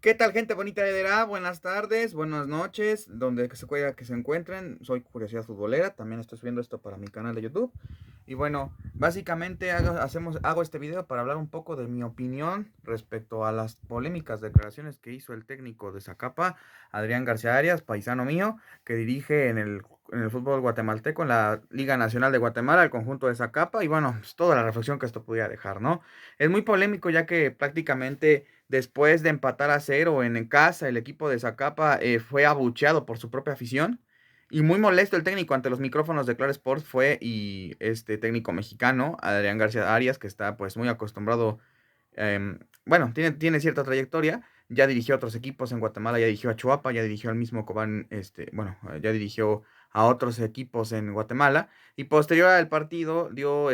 ¿Qué tal, gente bonita de Dera? Buenas tardes, buenas noches, donde que se pueda que se encuentren. Soy Curiosidad Futbolera, también estoy subiendo esto para mi canal de YouTube. Y bueno, básicamente hago este video para hablar un poco de mi opinión respecto a las polémicas declaraciones que hizo el técnico de Zacapa, Adrián García Arias, paisano mío, que dirige en el fútbol guatemalteco, en la Liga Nacional de Guatemala, el conjunto de Zacapa. Y bueno, pues toda la reflexión que esto podía dejar, ¿no? Es muy polémico ya que prácticamente después de empatar a cero en casa, el equipo de Zacapa fue abucheado por su propia afición. Y muy molesto el técnico ante los micrófonos de Claro Sports fue y este técnico mexicano, Adrián García Arias, que está pues muy acostumbrado, bueno, tiene cierta trayectoria, ya dirigió a otros equipos en Guatemala, ya dirigió a Chuapa, ya dirigió al mismo Cobán, bueno, ya dirigió a otros equipos en Guatemala, y posterior al partido dio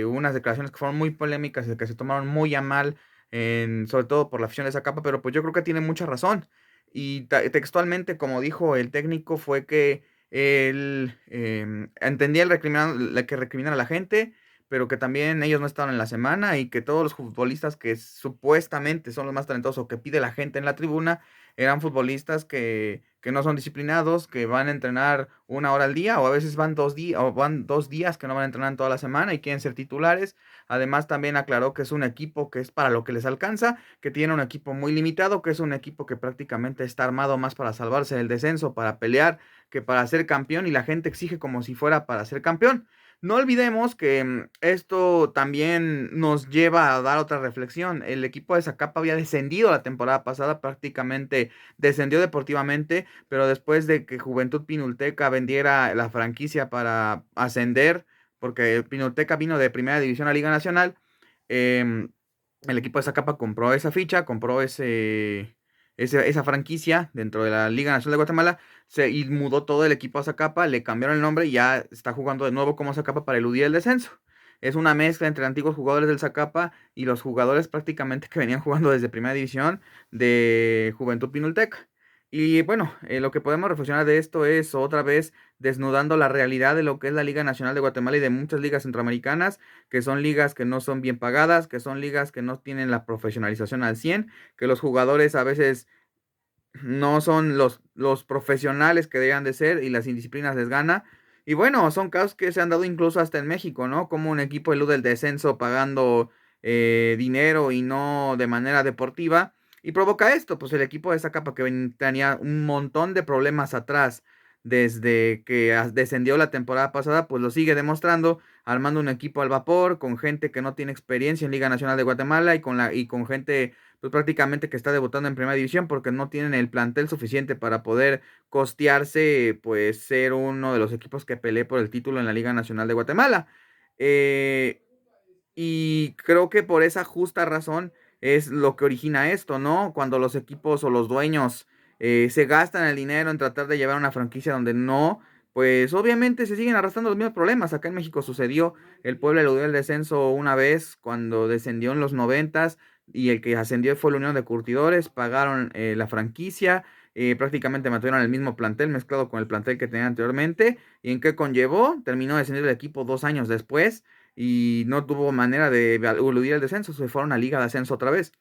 unas declaraciones que fueron muy polémicas y que se tomaron muy a mal, sobre todo por la afición de Zacapa, pero pues yo creo que tiene mucha razón. Y textualmente, como dijo el técnico, fue que él entendía que recriminar a la gente, pero que también ellos no estaban en la semana y que todos los futbolistas que supuestamente son los más talentosos o que pide la gente en la tribuna eran futbolistas que no son disciplinados, que van a entrenar una hora al día o a veces van 2 días o van 2 días que no van a entrenar en toda la semana y quieren ser titulares. Además, también aclaró que es un equipo que es para lo que les alcanza, que tiene un equipo muy limitado, que es un equipo que prácticamente está armado más para salvarse del descenso, para pelear, que para ser campeón y la gente exige como si fuera para ser campeón. No olvidemos que esto también nos lleva a dar otra reflexión. El equipo de Zacapa había descendido la temporada pasada, prácticamente descendió deportivamente, pero después de que Juventud Pinulteca vendiera la franquicia para ascender, porque Pinulteca vino de Primera División a Liga Nacional, em, el equipo de Zacapa compró esa ficha, compró esa franquicia dentro de la Liga Nacional de Guatemala, y mudó todo el equipo a Zacapa, le cambiaron el nombre y ya está jugando de nuevo como Zacapa para eludir el descenso. Es una mezcla entre antiguos jugadores del Zacapa y los jugadores prácticamente que venían jugando desde Primera División de Juventud Pinulteca. Y bueno, lo que podemos reflexionar de esto es otra vez desnudando la realidad de lo que es la Liga Nacional de Guatemala y de muchas ligas centroamericanas, que son ligas que no son bien pagadas, que son ligas que no tienen la profesionalización al 100, que los jugadores a veces no son los profesionales que deberían de ser y las indisciplinas les gana. Y bueno, son casos que se han dado incluso hasta en México, ¿no? Como un equipo elude el descenso pagando dinero y no de manera deportiva. Y provoca esto, pues el equipo de Zacapa que tenía un montón de problemas atrás desde que descendió la temporada pasada, pues lo sigue demostrando, armando un equipo al vapor, con gente que no tiene experiencia en Liga Nacional de Guatemala y con gente pues prácticamente que está debutando en Primera División porque no tienen el plantel suficiente para poder costearse, pues ser uno de los equipos que pelee por el título en la Liga Nacional de Guatemala. Eh, y creo que por esa justa razón es lo que origina esto, ¿no? Cuando los equipos o los dueños se gastan el dinero en tratar de llevar una franquicia donde no, pues obviamente se siguen arrastrando los mismos problemas. Acá en México sucedió, el Puebla eludió el descenso una vez cuando descendió en los noventas y el que ascendió fue la Unión de Curtidores, pagaron la franquicia, prácticamente mantuvieron el mismo plantel mezclado con el plantel que tenían anteriormente. ¿Y en qué conllevó? Terminó descendiendo el equipo 2 años después y no tuvo manera de eludir el descenso, se fueron a Liga de Ascenso otra vez.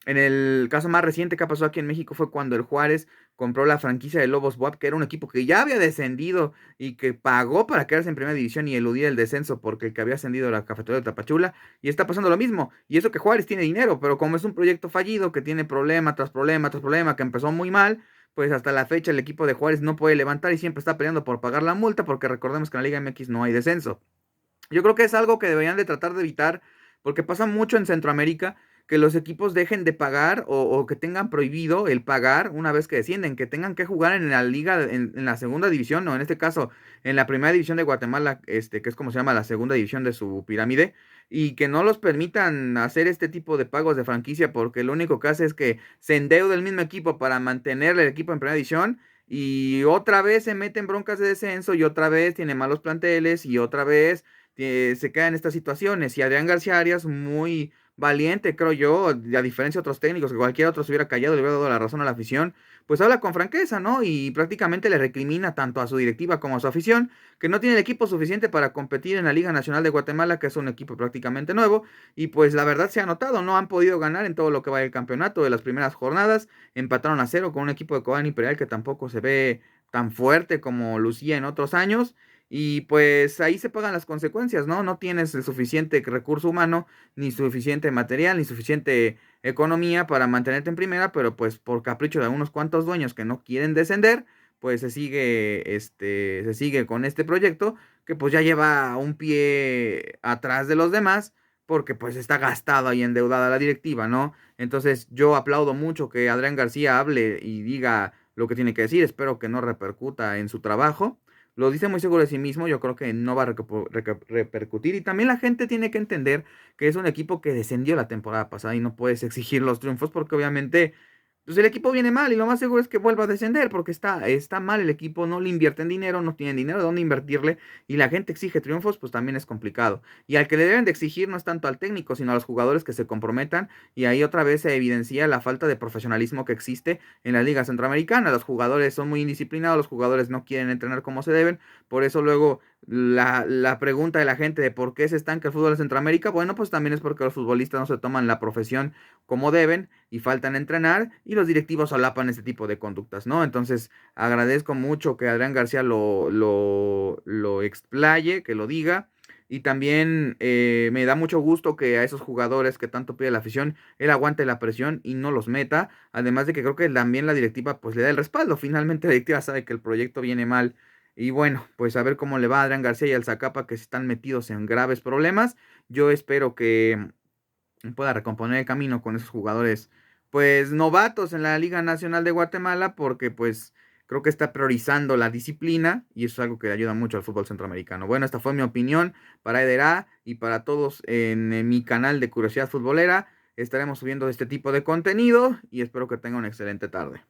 En el caso más reciente que pasó aquí en México fue cuando el Juárez compró la franquicia de Lobos WAP, que era un equipo que ya había descendido y que pagó para quedarse en primera división y eludir el descenso porque el que había ascendido era la Cafetería de Tapachula, y está pasando lo mismo. Y eso que Juárez tiene dinero, pero como es un proyecto fallido que tiene problema tras problema tras problema, que empezó muy mal, pues hasta la fecha el equipo de Juárez no puede levantar y siempre está peleando por pagar la multa porque recordemos que en la Liga MX no hay descenso. Yo creo que es algo que deberían de tratar de evitar, porque pasa mucho en Centroamérica que los equipos dejen de pagar o que tengan prohibido el pagar una vez que descienden, que tengan que jugar en la liga, en la segunda división, o en este caso en la primera división de Guatemala, que es como se llama la segunda división de su pirámide, y que no los permitan hacer este tipo de pagos de franquicia, porque lo único que hace es que se endeude el mismo equipo para mantener el equipo en primera división y otra vez se meten broncas de descenso y otra vez tiene malos planteles y otra vez se queda en estas situaciones. Y Adrián García Arias, muy, valiente, creo yo, a diferencia de otros técnicos, que cualquier otro se hubiera callado, le hubiera dado la razón a la afición, pues habla con franqueza, ¿no? Y prácticamente le recrimina tanto a su directiva como a su afición, que no tiene el equipo suficiente para competir en la Liga Nacional de Guatemala, que es un equipo prácticamente nuevo, y pues la verdad se ha notado, no han podido ganar en todo lo que va del campeonato de las primeras jornadas, empataron a cero con un equipo de Cobán Imperial que tampoco se ve tan fuerte como lucía en otros años, y pues ahí se pagan las consecuencias, ¿no? No tienes el suficiente recurso humano, ni suficiente material, ni suficiente economía para mantenerte en primera, pero pues por capricho de unos cuantos dueños que no quieren descender, pues se sigue con este proyecto que pues ya lleva un pie atrás de los demás, porque pues está gastada y endeudada la directiva, ¿no? Entonces yo aplaudo mucho que Adrián García hable y diga lo que tiene que decir, espero que no repercuta en su trabajo. Lo dice muy seguro de sí mismo, yo creo que no va a repercutir. Y también la gente tiene que entender que es un equipo que descendió la temporada pasada y no puedes exigir los triunfos porque obviamente pues el equipo viene mal y lo más seguro es que vuelva a descender porque está mal el equipo, no le invierten dinero, no tienen dinero de dónde invertirle y la gente exige triunfos, pues también es complicado. Y al que le deben de exigir no es tanto al técnico, sino a los jugadores que se comprometan y ahí otra vez se evidencia la falta de profesionalismo que existe en la Liga Centroamericana. Los jugadores son muy indisciplinados, los jugadores no quieren entrenar como se deben, por eso luego la pregunta de la gente de por qué se estanca el fútbol en Centroamérica, bueno, pues también es porque los futbolistas no se toman la profesión como deben y faltan a entrenar y los directivos solapan este tipo de conductas, ¿no? Entonces agradezco mucho que Adrián García lo explaye, que lo diga. Y también me da mucho gusto que a esos jugadores que tanto pide la afición, él aguante la presión y no los meta. Además de que creo que también la directiva pues le da el respaldo. Finalmente la directiva sabe que el proyecto viene mal. Y bueno, pues a ver cómo le va a Adrián García y al Zacapa que están metidos en graves problemas. Yo espero que pueda recomponer el camino con esos jugadores, pues novatos en la Liga Nacional de Guatemala, porque pues creo que está priorizando la disciplina y eso es algo que le ayuda mucho al fútbol centroamericano. Bueno, esta fue mi opinión para Ederá y para todos en mi canal de Curiosidad Futbolera. Estaremos subiendo este tipo de contenido y espero que tengan una excelente tarde.